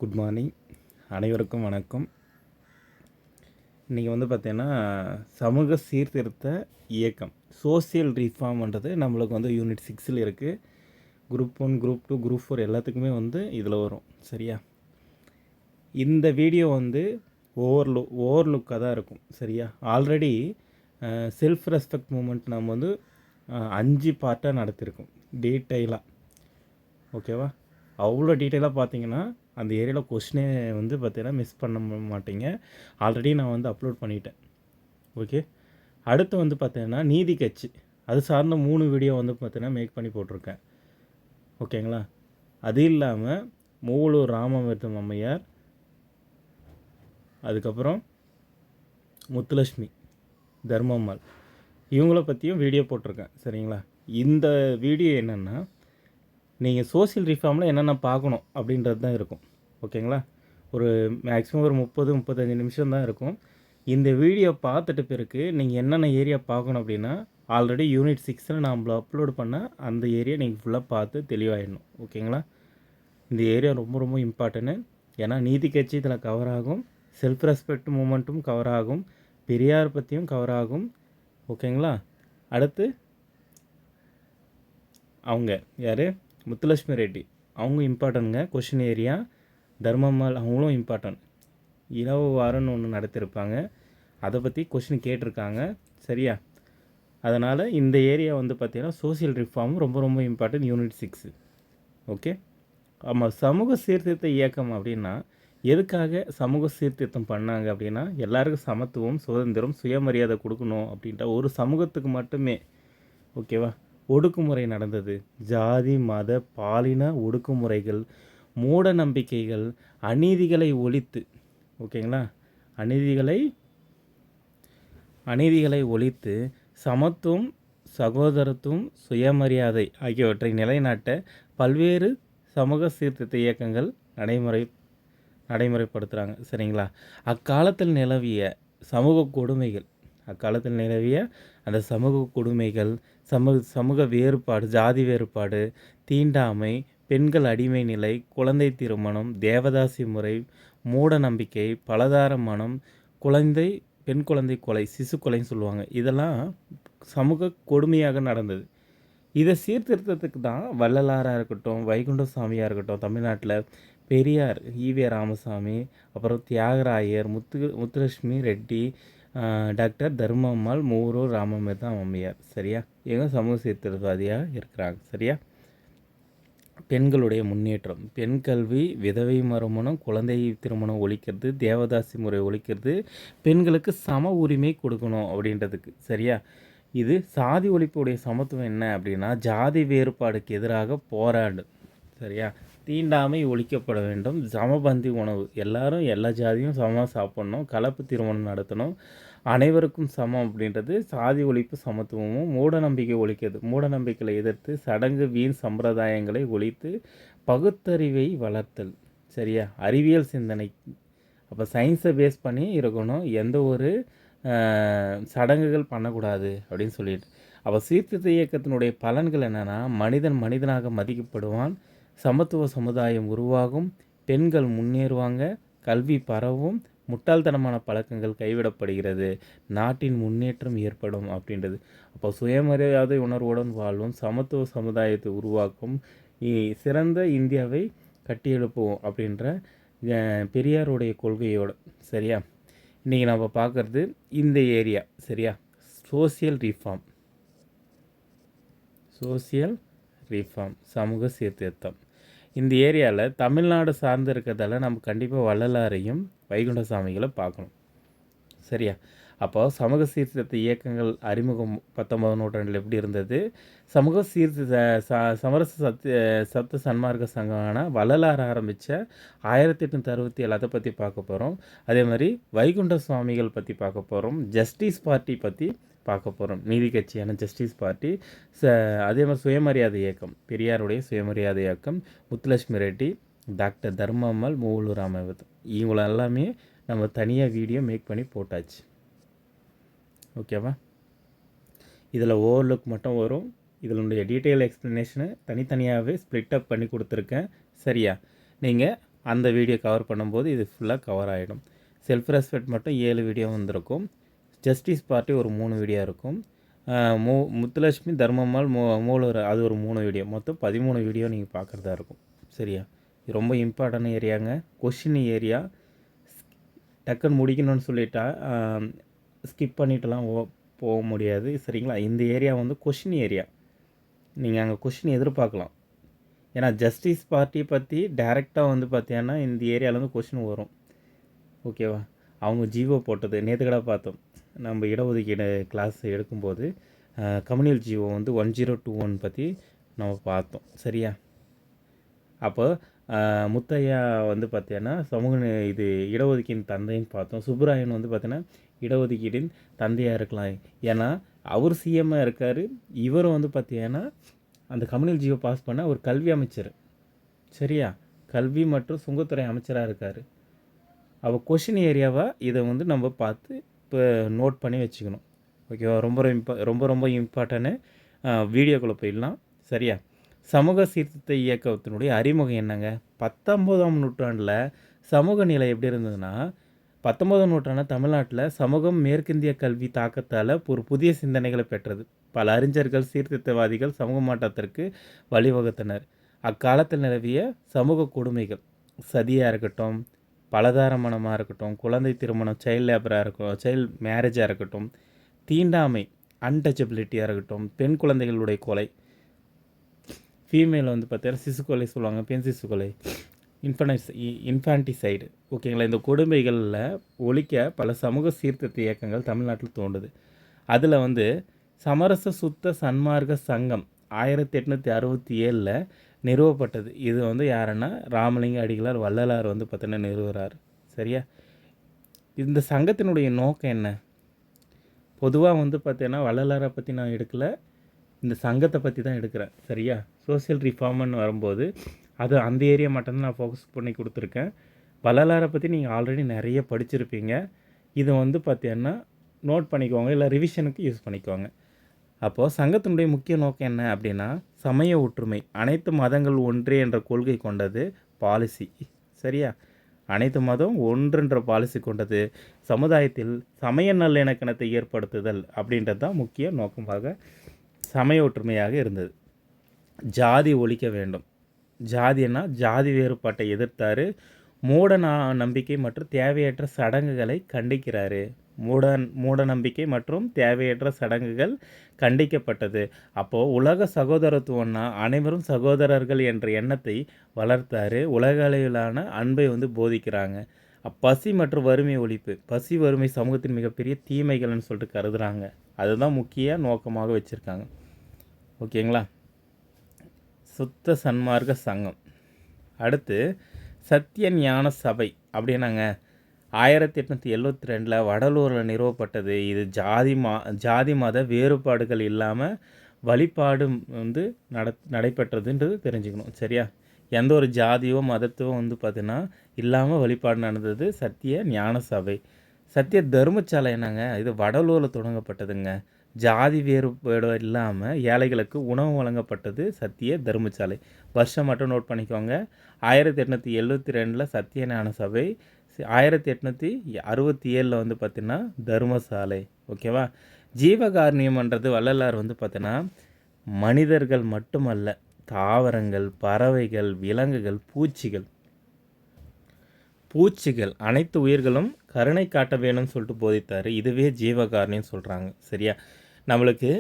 Good morning, அனைவருக்கும் வணக்கம். இன்றைக்கி பார்த்திங்கன்னா சமூக சீர்திருத்த இயக்கம் சோசியல் ரீஃபார்ம்ன்றது நம்மளுக்கு யூனிட் 6 இருக்குது. குரூப் 1, குரூப் 2, குரூப் 4 எல்லாத்துக்குமே இதில் வரும். சரியா? இந்த வீடியோ ஓவர்லுக்காக தான் இருக்கும். சரியா? ஆல்ரெடி செல்ஃப் ரெஸ்பெக்ட் மூமெண்ட் நம்ம 5 பார்ட்டாக நடத்தியிருக்கோம் டீட்டெயிலாக. ஓகேவா? அவ்வளோ டீட்டெயிலாக பார்த்தீங்கன்னா அந்த ஏரியாவில் கொஸ்டினே பார்த்தீங்கன்னா மிஸ் பண்ண மாட்டீங்க. ஆல்ரெடி நான் அப்லோட் பண்ணிட்டேன். ஓகே, அடுத்து பார்த்தீங்கன்னா நீதி கட்சி அது சார்ந்த 3 வீடியோ பார்த்தீங்கன்னா மேக் பண்ணி போட்டிருக்கேன். ஓகேங்களா? அது இல்லாமல் மூவலூர் ராமமிர்தம் அம்மையார், அதுக்கப்புறம் முத்துலட்சுமி தர்மம்மாள், இவங்கள பற்றியும் வீடியோ போட்டிருக்கேன். சரிங்களா? இந்த வீடியோ என்னென்னா நீங்கள் சோசியல் ரிஃபார்மில் என்னென்ன பார்க்கணும் அப்படின்றது தான் இருக்கும். ஓகேங்களா? ஒரு மேக்ஸிமம் ஒரு 30-35 நிமிஷம் தான் இருக்கும். இந்த வீடியோ பார்த்துட்டு பிறகு நீங்கள் என்னென்ன ஏரியா பார்க்கணும் அப்படின்னா, ஆல்ரெடி யூனிட் 6 நான் அப்லோட் பண்ண அந்த ஏரியா நீங்கள் ஃபுல்லாக பார்த்து தெளிவாகிடணும். ஓகேங்களா? இந்த ஏரியா ரொம்ப ரொம்ப இம்பார்ட்டன்ட்டு. ஏன்னா நீதி கட்சி இதில் கவர் ஆகும், செல்ஃப் ரெஸ்பெக்ட் மூமெண்ட்டும் கவர் ஆகும், பெரியார் பற்றியும் கவர் ஆகும். ஓகேங்களா? அடுத்து அவங்க யார், முத்துலட்சுமி ரெட்டி, அவங்க இம்பார்ட்டன்ங்க. கொஷின் ஏரியா தர்மம்மாள் அவங்களும் இம்பார்ட்டன்ட். இரவு வாரம்னு ஒன்று நடத்திருப்பாங்க, அதை பற்றி கொஷின் கேட்டிருக்காங்க. சரியா? அதனால் இந்த ஏரியா பார்த்திங்கன்னா சோசியல் ரிஃபார்ம் ரொம்ப ரொம்ப இம்பார்ட்டன்ட், யூனிட் 6. ஓகே, ஆமாம். சமூக சீர்திருத்த இயக்கம் அப்படின்னா எதுக்காக சமூக சீர்திருத்தம் பண்ணாங்க அப்படின்னா, எல்லாருக்கும் சமத்துவம், சுதந்திரம், சுயமரியாதை கொடுக்கணும் அப்படின்ற ஒரு சமூகத்துக்கு மட்டுமே. ஓகேவா? ஒடுக்குமுறை நடந்தது. ஜாதி மத பாலின ஒடுக்குமுறைகள், மூட நம்பிக்கைகள், அநீதிகளை ஒழித்து, ஓகேங்களா, அநீதிகளை ஒழித்து சமத்துவம், சகோதரத்துவம், சுயமரியாதை ஆகியவற்றை நிலைநாட்ட பல்வேறு சமூக சீர்திருத்த இயக்கங்கள் நடைமுறைப்படுத்துகிறாங்க. சரிங்களா? அக்காலத்தில் நிலவிய அந்த சமூக கொடுமைகள், சமூக வேறுபாடு, ஜாதி வேறுபாடு, தீண்டாமை, பெண்கள் அடிமை நிலை, குழந்தை திருமணம், தேவதாசி முறை, மூட நம்பிக்கை, பலதார மனம், பெண் குழந்தை கொலை, சிசு கொலைன்னு சொல்லுவாங்க. இதெல்லாம் சமூக கொடுமையாக நடந்தது. இதை சீர்திருத்தத்துக்கு தான் வள்ளலாராக இருக்கட்டும், வைகுண்ட சாமியாக இருக்கட்டும், தமிழ்நாட்டில் பெரியார், ஈவே ராமசாமி, அப்புறம் தியாகராயர், முத்துலட்சுமி ரெட்டி, டாக்டர் தர்மம்மாள், மூவலூர் ராமமிர்தம் அம்மையார். சரியா? இவங்க சமூக சீர்திருத்தவாதியாக இருக்கிறாங்க. சரியா? பெண்களுடைய முன்னேற்றம், பெண் கல்வி, விதவை மறுமணம், குழந்தை திருமணம் ஒழிக்கிறது, தேவதாசி முறை ஒழிக்கிறது, பெண்களுக்கு சம உரிமை கொடுக்கணும் அப்படின்றதுக்கு. சரியா? இது சாதி ஒழிப்புடைய சமத்துவம் என்ன அப்படின்னா, ஜாதி வேறுபாடுக்கு எதிராக போராடு. சரியா? தீண்டாமை ஒழிக்கப்பட வேண்டும், சமபந்தி உணவு, எல்லாரும் எல்லா ஜாதியும் சமமாக சாப்பிட்ணும், கலப்பு திருமணம் நடத்தணும், அனைவருக்கும் சமம் அப்படின்றது சாதி ஒழிப்பு சமத்துவமும். மூடநம்பிக்கை ஒழிக்கிறது, மூடநம்பிக்கைகளை எதிர்த்து சடங்கு வீண் சம்பிரதாயங்களை ஒழித்து பகுத்தறிவை வளர்த்தல். சரியா? அறிவியல் சிந்தனை, அப்போ சயின்ஸை பேஸ் பண்ணி இருக்கணும், எந்த ஒரு சடங்குகள் பண்ணக்கூடாது அப்படின்னு சொல்லிட்டு. அப்போ சீர்திருத்த இயக்கத்தினுடைய பலன்கள் என்னென்னா, மனிதனாக மதிக்கப்படுவான், சமத்துவ சமுதாயம் உருவாகும், பெண்கள் முன்னேறுவாங்க, கல்வி பரவும், முட்டாள்தனமான பழக்கங்கள் கைவிடப்படுகிறது, நாட்டின் முன்னேற்றம் ஏற்படும் அப்படின்றது. அப்போ சுயமரியாதை உணர்வுடன் வாழ்வும், சமத்துவ சமுதாயத்தை உருவாக்கும், சிறந்த இந்தியாவை கட்டியெழுப்புவோம் அப்படின்ற பெரியாருடைய கொள்கையோடு. சரியா? இன்றைக்கி நம்ம பார்க்குறது இந்த ஏரியா. சரியா? சோசியல் ரீஃபார்ம், சமூக சீர்திருத்தம். இந்த ஏரியாவில் தமிழ்நாடு சார்ந்து இருக்கிறதால நம்ம கண்டிப்பாக வள்ளலாரையும் வைகுண்ட சாமிகளை பார்க்கணும். சரியா? அப்போ சமூக சீர்திருத்த இயக்கங்கள் அறிமுகம் 19ஆம் நூற்றாண்டில் எப்படி இருந்தது, சமூக சீர்திருத்த சமரச சத்த சன்மார்க்க சங்கமான வள்ளலார் ஆரம்பித்த 1867 அதை பற்றி பார்க்க போகிறோம். அதே மாதிரி வைகுண்ட சுவாமிகள் பற்றி பார்க்க போகிறோம், ஜஸ்டிஸ் பார்ட்டி பற்றி பார்க்க போகிறோம், நீதி கட்சியான ஜஸ்டிஸ் பார்ட்டி, அதே மாதிரி சுயமரியாதை இயக்கம், பெரியாருடைய சுயமரியாதை இயக்கம், முத்துலட்சுமி ரெட்டி, டாக்டர் தர்மம்மாள், மூவலூர் ராமமிர்தம், இவங்கள எல்லாமே நம்ம தனியாக வீடியோ மேக் பண்ணி போட்டாச்சு. ஓகேவா? இதில் ஓவர்லுக் மட்டும் வரும், இதனுடைய டீட்டெயில் எக்ஸ்ப்ளனேஷனை தனித்தனியாகவே ஸ்ப்ளிட் அப் பண்ணி கொடுத்துருக்கேன். சரியா? நீங்கள் அந்த வீடியோ கவர் பண்ணும்போது இது ஃபுல்லாக கவர் ஆகிடும். செல்ஃப் ரெஸ்பெக்ட் மட்டும் 7 வீடியோ வந்திருக்கும். ஜஸ்டிஸ் பார்ட்டி ஒரு 3 வீடியோ இருக்கும். முத்துலட்சுமி, தர்மம்மாள், மூலவர் அது ஒரு 3 வீடியோ, மொத்தம் 13 வீடியோ நீங்கள் பார்க்குறதா இருக்கும். சரியா? இது ரொம்ப இம்பார்ட்டன்ட் ஏரியாங்க. Question area. டக்குன்னு முடிக்கணும்னு சொல்லிட்டா ஸ்கிப் பண்ணிட்டுலாம் போக முடியாது. சரிங்களா? இந்த ஏரியா வந்து கொஷின் ஏரியா. நீங்கள் அங்கே கொஷின் எதிர்பார்க்கலாம். ஏன்னா ஜஸ்டிஸ் பார்ட்டி பற்றி டைரெக்டாக வந்து பார்த்தீங்கன்னா இந்த ஏரியாவிலேருந்து கொஷின் வரும். ஓகேவா? அவங்க ஜிஓ போட்டது நேற்று கூட பார்த்தோம். நம்ம இடஒதுக்கீடு கிளாஸ் எடுக்கும்போது கம்யூனல் ஜிஓ வந்து 1021 பற்றி நம்ம பார்த்தோம். சரியா? அப்போ முத்தையா வந்து பார்த்தீங்கன்னா இது இடஒதுக்கீடின் தந்தைன்னு பார்த்தோம். சுப்புராயன் வந்து பார்த்தீங்கன்னா இடஒதுக்கீடின் தந்தையாக இருக்கலாம். ஏன்னா அவர் சிஎம்மாக இருக்கார். இவரும் வந்து பார்த்தீங்கன்னா அந்த கம்யூனல் ஜிஓ பாஸ் பண்ண ஒரு கல்வி அமைச்சர். சரியா? கல்வி மற்றும் சுங்கத்துறை அமைச்சராக இருக்கார். அப்போ கொஷின் ஏரியாவாக இதை வந்து நம்ம பார்த்து இப்போ நோட் பண்ணி வச்சுக்கணும். ஓகேவா? ரொம்ப ரொம்ப இம்பார்ட்டன்னு. வீடியோக்குள்ளே போயிடலாம். சரியா? சமூக சீர்திருத்த இயக்கத்தினுடைய அறிமுகம் என்னங்க? 19ஆம் நூற்றாண்டில் சமூக நிலை எப்படி இருந்ததுன்னா, 19ஆம் நூற்றாண்டில் தமிழ்நாட்டில் சமூகம் மேற்கிந்திய கல்வி தாக்கத்தால் ஒரு புதிய சிந்தனைகளை பெற்றது. பல அறிஞர்கள், சீர்திருத்தவாதிகள் சமூக மாற்றத்திற்கு வழிவகுத்தனர். அக்காலத்தில் நிலவிய சமூக கொடுமைகள், சதியாக இருக்கட்டும், பலதார மனமாக இருக்கட்டும், குழந்தை திருமணம், சைல்டு லேபராக இருக்கட்டும், சைல்டு மேரேஜாக இருக்கட்டும், தீண்டாமை, அன்டச்சபிலிட்டியாக இருக்கட்டும், பெண் குழந்தைகளுடைய கொலை, ஃபீமேல் வந்து பார்த்தீங்கன்னா சிசு கொலை சொல்லுவாங்க, பெண் சிசு கொலை, இன்ஃபான்டிசைடு. ஓகேங்களா? இந்த கொடுமைகளில் ஒழிக்க பல சமூக சீர்திருத்த இயக்கங்கள் தமிழ்நாட்டில் தோன்றுது. அதில் வந்து சமரச சுத்த சன்மார்க்க சங்கம் 1867 நிறுவப்பட்டது. இது வந்து யாருன்னா ராமலிங்க அடிகளார் வள்ளலார் வந்து பார்த்தீங்கன்னா நிறுவுறார். சரியா? இந்த சங்கத்தினுடைய நோக்கம் என்ன? பொதுவாக வந்து பார்த்தீங்கன்னா வள்ளலாரை பற்றி நான் எடுக்கலை, இந்த சங்கத்தை பற்றி தான் எடுக்கிறேன். சரியா? சோசியல் ரிஃபார்ம்னு வரும்போது அது அந்த ஏரியா மட்டும்தான் நான் ஃபோக்கஸ் பண்ணி கொடுத்துருக்கேன். வள்ளலாரை பற்றி நீங்கள் ஆல்ரெடி நிறைய படிச்சிருப்பீங்க. இது வந்து பார்த்தீங்கன்னா நோட் பண்ணிக்கோங்க, இல்லை ரிவிஷனுக்கு யூஸ் பண்ணிக்கோங்க. அப்போது சங்கத்தினுடைய முக்கிய நோக்கம் என்ன அப்படின்னா, சமய ஒற்றுமை, அனைத்து மதங்கள் ஒன்றே என்ற கொள்கை கொண்டது பாலிசி. சரியா? அனைத்து மதம் ஒன்றுன்ற பாலிசி கொண்டது, சமுதாயத்தில் சமய நல்லிணக்கணத்தை ஏற்படுத்துதல் அப்படின்றது தான் முக்கிய நோக்கமாக சமய ஒற்றுமையாக இருந்தது. ஜாதி ஒழிக்க வேண்டும். ஜாதினா ஜாதி வேறுபாட்டை எதிர்த்தார். மூட நம்பிக்கை மற்றும் தேவையற்ற சடங்குகளை கண்டிக்கிறாரு. மூட நம்பிக்கை மற்றும் தேவையற்ற சடங்குகள் கண்டிக்கப்பட்டது. அப்போது உலக சகோதரத்துவம்னா அனைவரும் சகோதரர்கள் என்ற எண்ணத்தை வளர்த்தாரு. உலக அளவிலான அன்பை வந்து போதிக்கிறாங்க. பசி மற்றும் வறுமை ஒழிப்பு. பசி வறுமை சமூகத்தின் மிகப்பெரிய தீமைகள்னு சொல்லிட்டு கருதுகிறாங்க. அதுதான் முக்கிய நோக்கமாக வச்சுருக்காங்க. ஓகேங்களா? சுத்த சன்மார்க்க சங்கம். அடுத்து சத்திய ஞான சபை அப்படின்னாங்க 1872 வடலூரில் நிறுவப்பட்டது. இது ஜாதி மத வேறுபாடுகள் இல்லாமல் வழிபாடு வந்து நடைபெற்றதுன்றது தெரிஞ்சுக்கணும். சரியா? எந்த ஒரு ஜாதியோ மதத்தோ வந்து பார்த்திங்கன்னா இல்லாமல் வழிபாடு நடந்தது சத்திய ஞான சபை. சத்திய தர்மசாலை என்னங்க? இது வடலூரில் தொடங்கப்பட்டதுங்க. ஜாதி வேறுபாடு இல்லாமல் ஏழைகளுக்கு உணவு வழங்கப்பட்டது சத்திய தர்மசாலை. வருஷம் மட்டும் நோட் பண்ணிக்கோங்க. 1872 சத்திய ஞான சபை, 1867 வந்து பார்த்திங்கன்னா தர்மசாலை. ஓகேவா? ஜீவகாருண்யம்ன்றது வள்ளலார் வந்து பார்த்தீங்கன்னா மனிதர்கள் மட்டுமல்ல, தாவரங்கள், பறவைகள், விலங்குகள், பூச்சிகள் அனைத்து உயிர்களும் கருணை காட்ட வேணும்னு சொல்லிட்டு போதித்தார். இதுவே ஜீவகாருண்யம் சொல்கிறாங்க. சரியா? நம்மளுக்கு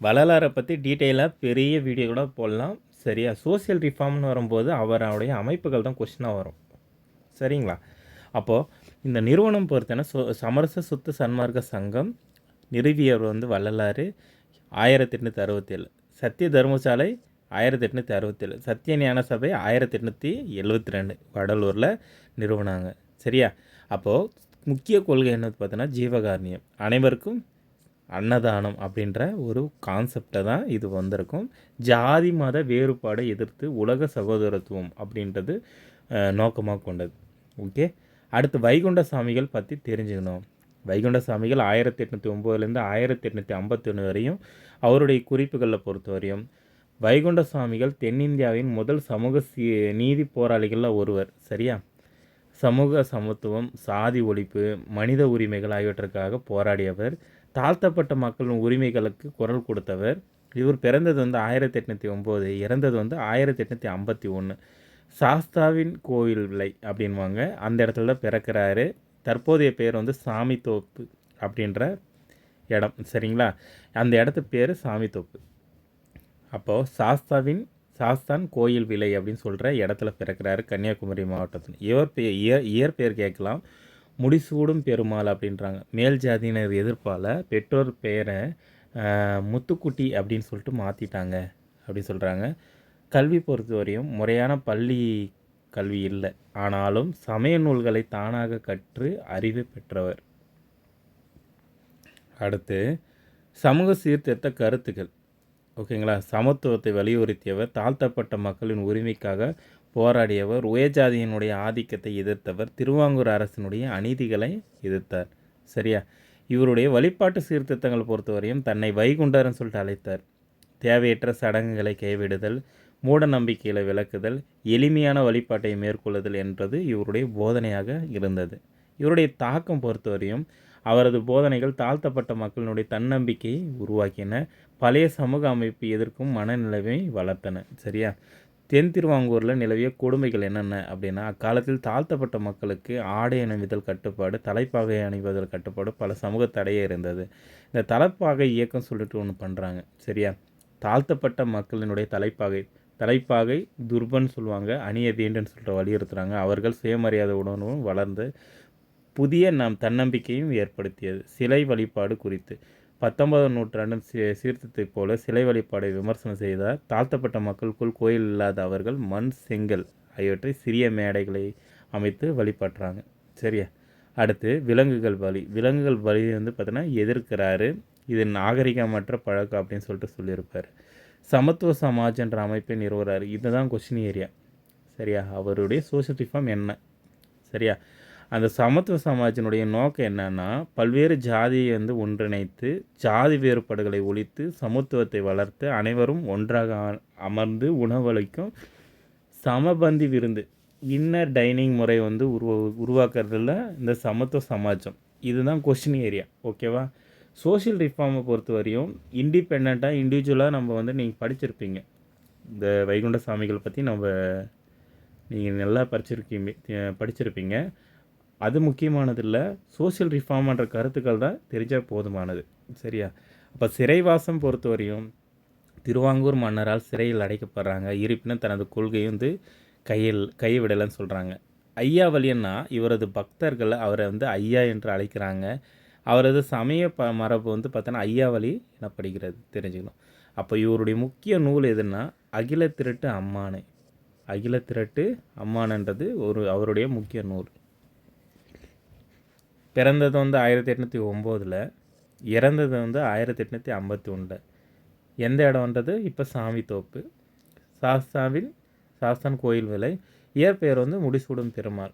வள்ளலாரை பற்றி டீட்டெயிலாக பெரிய வீடியோ கூட போடலாம். சரியா? சோசியல் ரிஃபார்ம்னு வரும்போது அவருடைய அமைப்புகள் தான் கொஸ்டினாக வரும். சரிங்களா? அப்போது இந்த நிறுவனம் பொறுத்தன சமரச சுத்த சன்மார்க்க சங்கம் நிறுவியவர் வந்து வள்ளலார் 1867. சத்திய தர்மசாலை 1867. சத்திய ஞான சபை 1872 வடலூரில் நிறுவனாங்க. சரியா? அப்போது முக்கிய கொள்கை என்னது பார்த்தோன்னா ஜீவகாருண்யம், அனைவருக்கும் அன்னதானம் அப்படின்ற ஒரு கான்செப்டை தான் இது வந்திருக்கும். ஜாதி மத வேறுபாடை எதிர்த்து உலக சகோதரத்துவம் அப்படின்றது நோக்கமாக கொண்டது. ஓகே. அடுத்து வைகுண்ட சாமிகள் பற்றி தெரிஞ்சுக்கணும். வைகுண்ட சாமிகள் 1809 1851 வரையும் அவருடைய குறிப்புகளில் பொறுத்த வரையும் வைகுண்ட சுவாமிகள் தென்னிந்தியாவின் முதல் சமூக நீதி போராளிகளில் ஒருவர். சரியா? சமூக சமத்துவம், சாதி ஒழிப்பு, மனித உரிமைகள் ஆகியவற்றுக்காக போராடியவர். தாழ்த்தப்பட்ட மக்களின் உரிமைகளுக்கு குரல் கொடுத்தவர். இவர் பிறந்தது வந்து 1809, இறந்தது வந்து 1851. சாஸ்தாவின் கோயில் விலை அப்படின்வாங்க, அந்த இடத்துல தான் பிறக்கிறாரு. தற்போதைய பேர் வந்து சாமித்தோப்பு அப்படின்ற இடம். சரிங்களா? அந்த இடத்து பேர் சாமித்தோப்பு. அப்போது சாஸ்தான் கோயில் விலை அப்படின்னு சொல்கிற இடத்துல பிறக்கிறாரு, கன்னியாகுமரி மாவட்டத்தில். இயற்பெயர் கேட்கலாம், முடிசூடும் பெருமாள் அப்படின்றாங்க. மேல் ஜாதியினர் எதிர்ப்பால் பெற்றோர் பெயரை முத்துக்குட்டி அப்படின்னு சொல்லிட்டு மாற்றிட்டாங்க அப்படின்னு சொல்கிறாங்க. கல்வி பொறுத்தவரையும் முறையான பள்ளி கல்வி இல்லை, ஆனாலும் சமய நூல்களை தானாக கற்று அறிவு பெற்றவர். அடுத்து சமூக சீர்திருத்த கருத்துக்கள். ஓகேங்களா? சமத்துவத்தை வலியுறுத்தியவர், தாழ்த்தப்பட்ட மக்களின் உரிமைக்காக போராடியவர், உயர்ஜாதியினுடைய ஆதிக்கத்தை எதிர்த்தவர், திருவாங்கூர் அரசினுடைய அநீதிகளை எதிர்த்தார். சரியா? இவருடைய வழிபாட்டு சீர்திருத்தங்களை பொறுத்தவரையும் தன்னை வைகுண்டர்னு சொல்லிட்டு அழைத்தார். தேவையற்ற சடங்குகளை கைவிடுதல், மூட நம்பிக்கைகளை விளக்குதல், எளிமையான வழிபாட்டை மேற்கொள்ளுதல் என்பது இவருடைய போதனையாக இருந்தது. இவருடைய தாக்கம் பொறுத்தவரையும் அவரது போதனைகள் தாழ்த்தப்பட்ட மக்களினுடைய தன்னம்பிக்கையை உருவாக்கின, பழைய சமூக அமைப்பு எதிர்க்கும் மனநிலையை வளர்த்தன. சரியா? தென் திருவாங்கூரில் நிலவிய கொடுமைகள் என்னென்ன அப்படின்னா, அக்காலத்தில் தாழ்த்தப்பட்ட மக்களுக்கு ஆடை அணிவதில் கட்டுப்பாடு, தலைப்பாகை அணிவதில் கட்டுப்பாடு, பல சமூக தடையே இருந்தது. இந்த தலைப்பாகை இயக்கம் சொல்லிட்டு ஒன்று பண்ணுறாங்க. சரியா? தாழ்த்தப்பட்ட மக்களினுடைய தலைப்பாகை துர்பன் சொல்லுவாங்க, அணிய வேண்டுன்னு சொல்லிட்டு வலியுறுத்துகிறாங்க. அவர்கள் சுயமரியாதை உணர்வும் வளர்ந்து புதிய தன்னம்பிக்கையும் ஏற்படுத்தியது. சிலை வழிபாடு குறித்து 19ஆம் நூற்றாண்டின் சீர்திருத்தத்தை போல சிலை வழிபாடை விமர்சனம் செய்தார். தாழ்த்தப்பட்ட மக்களுக்குள் கோயில் இல்லாத அவர்கள் மண், செங்கல் ஆகியவற்றை சிறிய மேடைகளை அமைத்து வழிபட்டுறாங்க. சரியா? அடுத்து விலங்குகள் பலி வந்து பார்த்தீங்கன்னா எதிர்க்கிறாரு. இது நாகரிகமற்ற பழக்கம் அப்படின்னு சொல்லிட்டு சொல்லியிருப்பார். சமத்துவ சமாஜ்ன்ற அமைப்பை நிறுவுறாரு. இதுதான் கொஸ்டின் ஏரியா. சரியா? அவருடைய சோஷியல் ரிஃபார்ம் என்ன? சரியா? அந்த சமத்துவ சமாஜினுடைய நோக்கம் என்னன்னா, பல்வேறு ஜாதியை வந்து ஒன்றிணைத்து ஜாதி வேறுபாடுகளை ஒழித்து சமத்துவத்தை வளர்த்து அனைவரும் ஒன்றாக அமர்ந்து உணவளிக்கும் சமபந்தி விருந்து, இன்னர் டைனிங் முறை வந்து உருவாக்குறதுல இந்த சமத்துவ சமாஜம். இதுதான் கொஸ்டின் ஏரியா. ஓகேவா? சோஷியல் ரிஃபார்மை பொறுத்த வரையும் இண்டிபெண்ட்டாக இண்டிவிஜுவலாக நம்ம வந்து நீங்கள் படிச்சிருப்பீங்க. இந்த வைகுண்ட சாமிகள் பற்றி நீங்கள் நல்லா படிச்சிருப்பீங்க. அது முக்கியமானதில்லை, சோஷியல் ரிஃபார்ம்ன்ற கருத்துக்கள் தான் தெரிஞ்சால் போதுமானது. சரியா? அப்போ சிறைவாசம் பொறுத்தவரையும் திருவாங்கூர் மன்னரால் சிறையில் அடைக்கப்படுறாங்க. இருப்பினும் தனது கொள்கையை வந்து கைவிடலைன்னு சொல்கிறாங்க. ஐயாவலியன்னா இவரது பக்தர்கள் அவரை வந்து ஐயா என்று அழைக்கிறாங்க. அவரது சமய மரபு வந்து பார்த்தோன்னா ஐயாவளி எனப்படுகிறது, தெரிஞ்சுக்கணும். அப்போ இவருடைய முக்கிய நூல் எதுன்னா அகில திரட்டு அம்மானன்றது அவருடைய முக்கிய நூல். பிறந்தது வந்து 1809, இறந்தது வந்து 1851. எந்த இடம்ன்றது இப்போ சாமித்தோப்பு. சாஸ்தான் கோயில் விலை. இயற்பெயர் வந்து முடிசூடும் பெருமாள்.